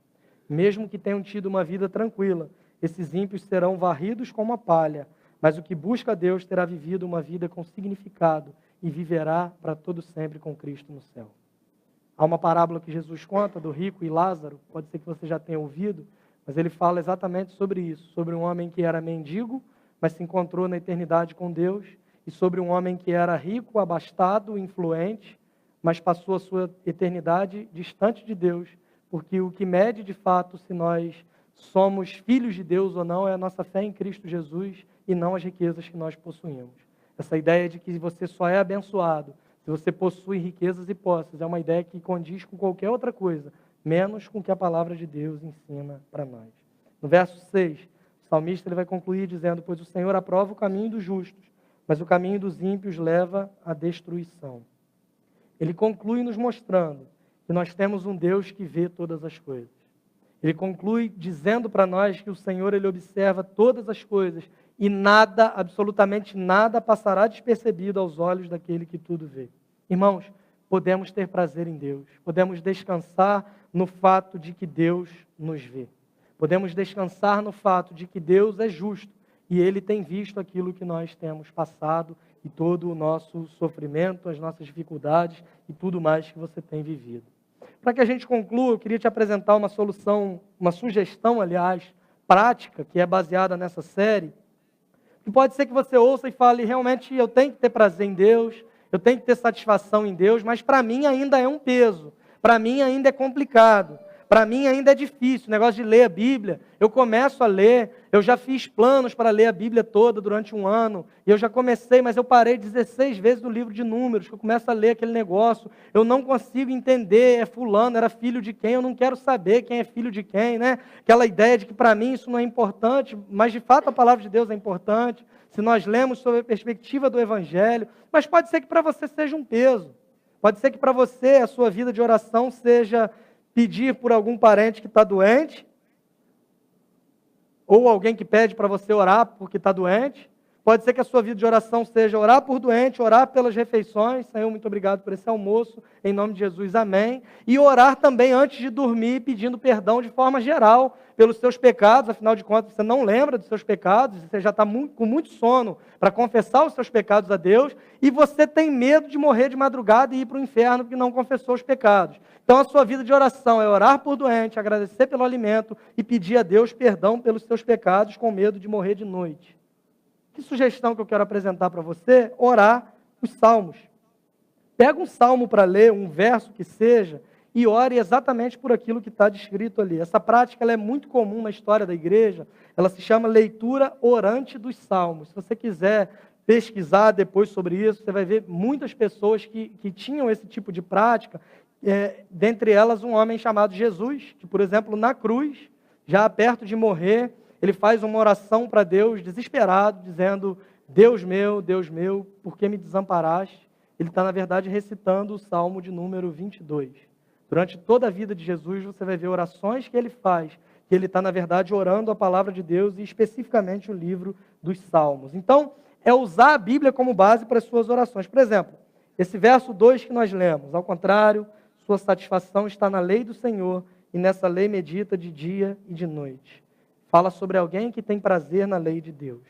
Mesmo que tenham tido uma vida tranquila, esses ímpios serão varridos como a palha, mas o que busca a Deus terá vivido uma vida com significado e viverá para todo sempre com Cristo no céu. Há uma parábola que Jesus conta do rico e Lázaro, pode ser que você já tenha ouvido, mas ele fala exatamente sobre isso, sobre um homem que era mendigo, mas se encontrou na eternidade com Deus, e sobre um homem que era rico, abastado, influente, mas passou a sua eternidade distante de Deus, porque o que mede de fato se nós somos filhos de Deus ou não é a nossa fé em Cristo Jesus e não as riquezas que nós possuímos. Essa ideia de que você só é abençoado se você possui riquezas e posses é uma ideia que condiz com qualquer outra coisa, menos com o que a palavra de Deus ensina para nós. No verso 6, o salmista ele vai concluir dizendo: pois o Senhor aprova o caminho dos justos, mas o caminho dos ímpios leva à destruição. Ele conclui nos mostrando que nós temos um Deus que vê todas as coisas. Ele conclui dizendo para nós que o Senhor ele observa todas as coisas e nada, absolutamente nada, passará despercebido aos olhos daquele que tudo vê. Irmãos, podemos ter prazer em Deus, podemos descansar no fato de que Deus nos vê. Podemos descansar no fato de que Deus é justo e Ele tem visto aquilo que nós temos passado e todo o nosso sofrimento, as nossas dificuldades e tudo mais que você tem vivido. Para que a gente conclua, eu queria te apresentar uma solução, uma sugestão, aliás, prática, que é baseada nessa série, que pode ser que você ouça e fale: realmente eu tenho que ter prazer em Deus, eu tenho que ter satisfação em Deus, mas para mim ainda é um peso, para mim ainda é complicado. Para mim ainda é difícil, o negócio de ler a Bíblia. Eu começo a ler, eu já fiz planos para ler a Bíblia toda durante um ano, e eu já comecei, mas eu parei 16 vezes no livro de Números, que eu começo a ler aquele negócio, eu não consigo entender, é fulano, era filho de quem, eu não quero saber quem é filho de quem, né? Aquela ideia de que para mim isso não é importante, mas de fato a palavra de Deus é importante, se nós lemos sob a perspectiva do Evangelho, mas pode ser que para você seja um peso, pode ser que para você a sua vida de oração seja pedir por algum parente que está doente, ou alguém que pede para você orar porque está doente. Pode ser que a sua vida de oração seja orar por doente, orar pelas refeições. Senhor, muito obrigado por esse almoço. Em nome de Jesus, amém. E orar também antes de dormir, pedindo perdão de forma geral pelos seus pecados. Afinal de contas, você não lembra dos seus pecados, você já está com muito sono para confessar os seus pecados a Deus, e você tem medo de morrer de madrugada e ir para o inferno porque não confessou os pecados. Então, a sua vida de oração é orar por doente, agradecer pelo alimento e pedir a Deus perdão pelos seus pecados com medo de morrer de noite. Que sugestão que eu quero apresentar para você? Orar os salmos. Pega um salmo para ler, um verso que seja, e ore exatamente por aquilo que está descrito ali. Essa prática ela é muito comum na história da igreja, ela se chama leitura orante dos salmos. Se você quiser pesquisar depois sobre isso, você vai ver muitas pessoas que tinham esse tipo de prática, dentre elas um homem chamado Jesus, que, por exemplo, na cruz, já perto de morrer, ele faz uma oração para Deus, desesperado, dizendo: Deus meu, por que me desamparaste? Ele está, na verdade, recitando o Salmo de número 22. Durante toda a vida de Jesus, você vai ver orações que ele faz, que ele está, na verdade, orando a palavra de Deus e especificamente o livro dos Salmos. Então, é usar a Bíblia como base para as suas orações. Por exemplo, esse verso 2 que nós lemos: ao contrário, sua satisfação está na lei do Senhor, e nessa lei medita de dia e de noite. Fala sobre alguém que tem prazer na lei de Deus.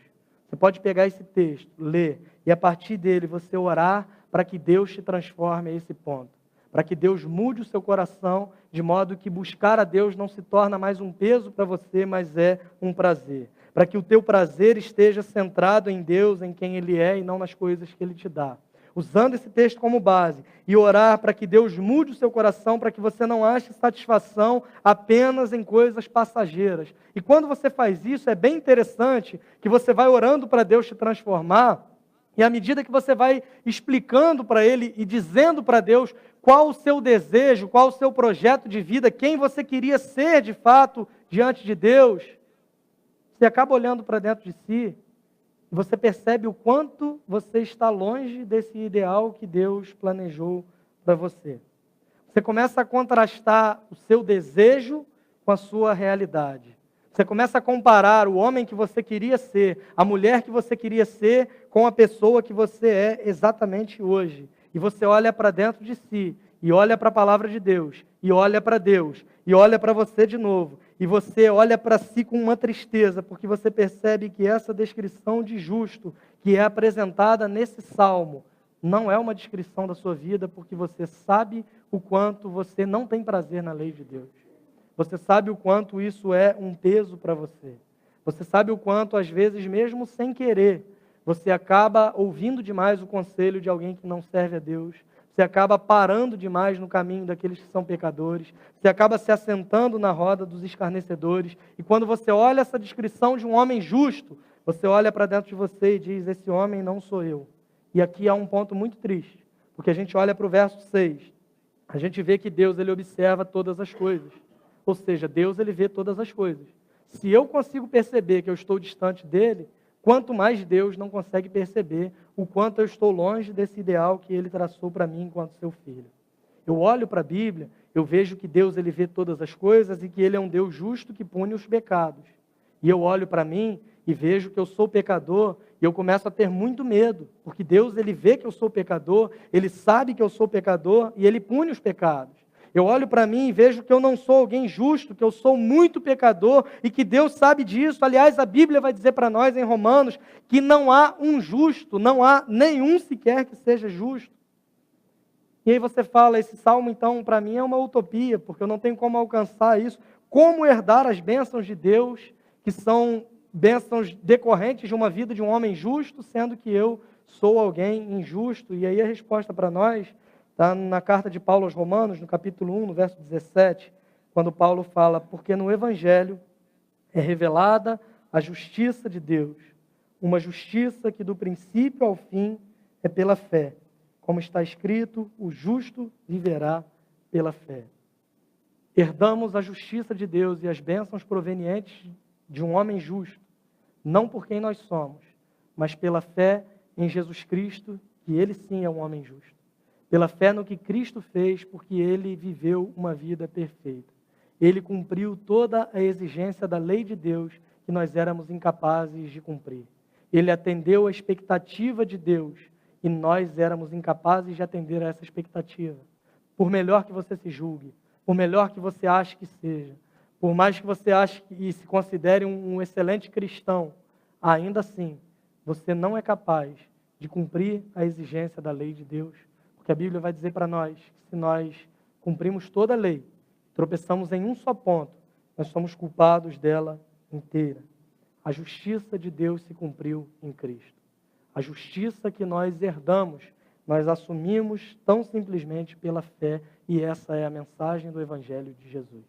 Você pode pegar esse texto, ler, e a partir dele você orar para que Deus te transforme a esse ponto. Para que Deus mude o seu coração, de modo que buscar a Deus não se torna mais um peso para você, mas é um prazer. Para que o teu prazer esteja centrado em Deus, em quem Ele é, e não nas coisas que Ele te dá. Usando esse texto como base, e orar para que Deus mude o seu coração, para que você não ache satisfação apenas em coisas passageiras. E quando você faz isso, é bem interessante que você vai orando para Deus te transformar, e à medida que você vai explicando para Ele e dizendo para Deus qual o seu desejo, qual o seu projeto de vida, quem você queria ser de fato diante de Deus, você acaba olhando para dentro de si, e você percebe o quanto você está longe desse ideal que Deus planejou para você. Você começa a contrastar o seu desejo com a sua realidade. Você começa a comparar o homem que você queria ser, a mulher que você queria ser, com a pessoa que você é exatamente hoje. E você olha para dentro de si, e olha para a palavra de Deus, e olha para Deus, e olha para você de novo. E você olha para si com uma tristeza, porque você percebe que essa descrição de justo que é apresentada nesse salmo não é uma descrição da sua vida, porque você sabe o quanto você não tem prazer na lei de Deus. Você sabe o quanto isso é um peso para você. Você sabe o quanto, às vezes, mesmo sem querer, você acaba ouvindo demais o conselho de alguém que não serve a Deus. Você acaba parando demais no caminho daqueles que são pecadores. Você acaba se assentando na roda dos escarnecedores. E quando você olha essa descrição de um homem justo, você olha para dentro de você e diz: esse homem não sou eu. E aqui há um ponto muito triste, porque a gente olha para o verso 6. A gente vê que Deus ele observa todas as coisas. Ou seja, Deus ele vê todas as coisas. Se eu consigo perceber que eu estou distante dele, quanto mais Deus não consegue perceber o quanto eu estou longe desse ideal que Ele traçou para mim enquanto seu filho. Eu olho para a Bíblia, eu vejo que Deus ele vê todas as coisas e que Ele é um Deus justo que pune os pecados. E eu olho para mim e vejo que eu sou pecador e eu começo a ter muito medo, porque Deus ele vê que eu sou pecador, Ele sabe que eu sou pecador e Ele pune os pecados. Eu olho para mim e vejo que eu não sou alguém justo, que eu sou muito pecador e que Deus sabe disso. Aliás, a Bíblia vai dizer para nós em Romanos que não há um justo, não há nenhum sequer que seja justo. E aí você fala: esse salmo então para mim é uma utopia, porque eu não tenho como alcançar isso. Como herdar as bênçãos de Deus, que são bênçãos decorrentes de uma vida de um homem justo, sendo que eu sou alguém injusto? E aí a resposta para nós está na carta de Paulo aos Romanos, no capítulo 1, no verso 17, quando Paulo fala: porque no Evangelho é revelada a justiça de Deus, uma justiça que do princípio ao fim é pela fé. Como está escrito, o justo viverá pela fé. Herdamos a justiça de Deus e as bênçãos provenientes de um homem justo, não por quem nós somos, mas pela fé em Jesus Cristo, que Ele sim é um homem justo. Pela fé no que Cristo fez, porque Ele viveu uma vida perfeita. Ele cumpriu toda a exigência da lei de Deus que nós éramos incapazes de cumprir. Ele atendeu a expectativa de Deus e nós éramos incapazes de atender a essa expectativa. Por melhor que você se julgue, por melhor que você ache que seja, por mais que você ache e se considere um excelente cristão, ainda assim, você não é capaz de cumprir a exigência da lei de Deus. Porque a Bíblia vai dizer para nós que se nós cumprimos toda a lei, tropeçamos em um só ponto, nós somos culpados dela inteira. A justiça de Deus se cumpriu em Cristo. A justiça que nós herdamos, nós assumimos tão simplesmente pela fé, e essa é a mensagem do Evangelho de Jesus.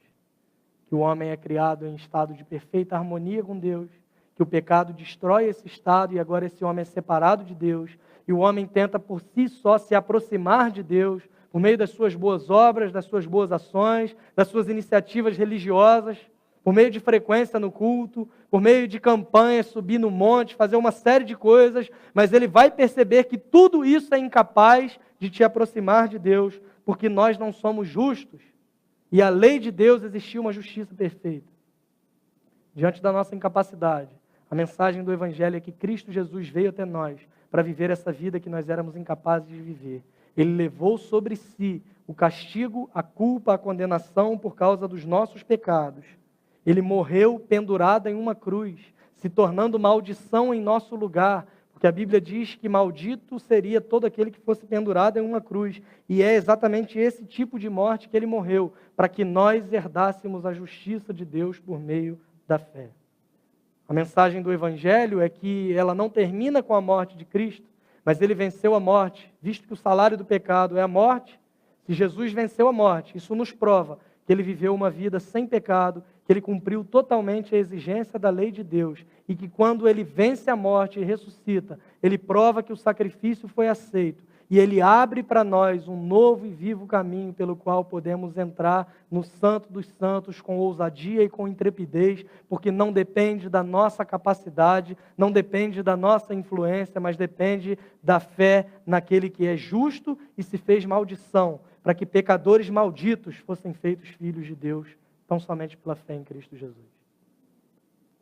Que o homem é criado em estado de perfeita harmonia com Deus, que o pecado destrói esse estado e agora esse homem é separado de Deus, e o homem tenta por si só se aproximar de Deus, por meio das suas boas obras, das suas boas ações, das suas iniciativas religiosas, por meio de frequência no culto, por meio de campanhas, subir no monte, fazer uma série de coisas, mas ele vai perceber que tudo isso é incapaz de te aproximar de Deus, porque nós não somos justos. E a lei de Deus existia uma justiça perfeita. Diante da nossa incapacidade, a mensagem do Evangelho é que Cristo Jesus veio até nós para viver essa vida que nós éramos incapazes de viver. Ele levou sobre si o castigo, a culpa, a condenação por causa dos nossos pecados. Ele morreu pendurado em uma cruz, se tornando maldição em nosso lugar, porque a Bíblia diz que maldito seria todo aquele que fosse pendurado em uma cruz. E é exatamente esse tipo de morte que ele morreu, para que nós herdássemos a justiça de Deus por meio da fé. A mensagem do Evangelho é que ela não termina com a morte de Cristo, mas ele venceu a morte, visto que o salário do pecado é a morte. Se Jesus venceu a morte, isso nos prova que ele viveu uma vida sem pecado, que ele cumpriu totalmente a exigência da lei de Deus e que quando ele vence a morte e ressuscita, ele prova que o sacrifício foi aceito e ele abre para nós um novo e vivo caminho pelo qual podemos entrar no Santo dos Santos com ousadia e com intrepidez, porque não depende da nossa capacidade, não depende da nossa influência, mas depende da fé naquele que é justo e se fez maldição, para que pecadores malditos fossem feitos filhos de Deus, tão somente pela fé em Cristo Jesus.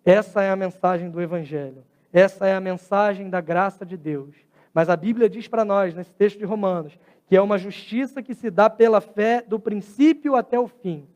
Essa é a mensagem do Evangelho. Essa é a mensagem da graça de Deus. Mas a Bíblia diz para nós, nesse texto de Romanos, que é uma justiça que se dá pela fé do princípio até o fim.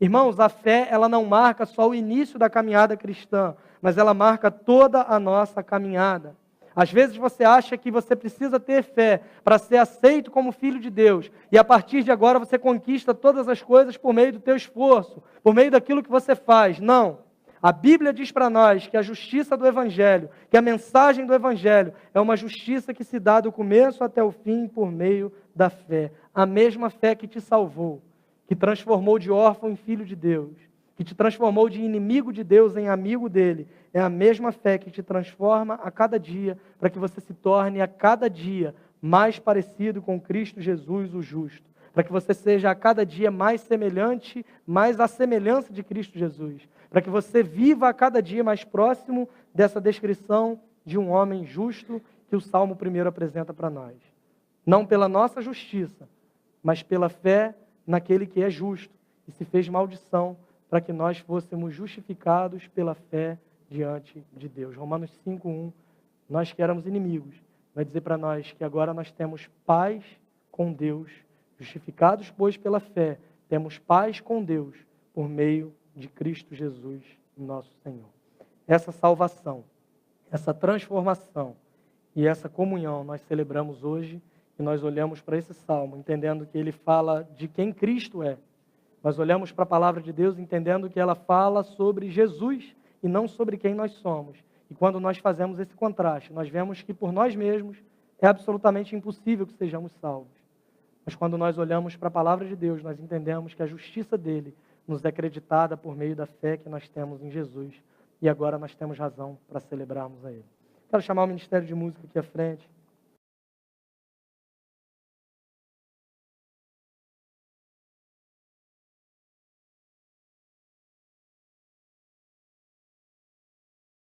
Irmãos, a fé, ela não marca só o início da caminhada cristã, mas ela marca toda a nossa caminhada. Às vezes você acha que você precisa ter fé para ser aceito como filho de Deus. E a partir de agora você conquista todas as coisas por meio do teu esforço, por meio daquilo que você faz. Não. A Bíblia diz para nós que a justiça do Evangelho, que a mensagem do Evangelho é uma justiça que se dá do começo até o fim por meio da fé. A mesma fé que te salvou, que transformou de órfão em filho de Deus, que te transformou de inimigo de Deus em amigo dele, é a mesma fé que te transforma a cada dia, para que você se torne a cada dia mais parecido com Cristo Jesus, o justo, para que você seja a cada dia mais semelhante, mais à semelhança de Cristo Jesus, para que você viva a cada dia mais próximo dessa descrição de um homem justo que o Salmo 1 apresenta para nós. Não pela nossa justiça, mas pela fé naquele que é justo e se fez maldição para que nós fôssemos justificados pela fé diante de Deus. Romanos 5:1, nós que éramos inimigos, vai dizer para nós que agora nós temos paz com Deus, justificados, pois, pela fé, temos paz com Deus por meio de Cristo Jesus, nosso Senhor. Essa salvação, essa transformação e essa comunhão nós celebramos hoje e nós olhamos para esse salmo, entendendo que ele fala de quem Cristo é. Nós olhamos para a palavra de Deus entendendo que ela fala sobre Jesus e não sobre quem nós somos. E quando nós fazemos esse contraste, nós vemos que por nós mesmos é absolutamente impossível que sejamos salvos. Mas quando nós olhamos para a palavra de Deus, nós entendemos que a justiça dele nos é acreditada por meio da fé que nós temos em Jesus. E agora nós temos razão para celebrarmos a ele. Quero chamar o Ministério de Música aqui à frente.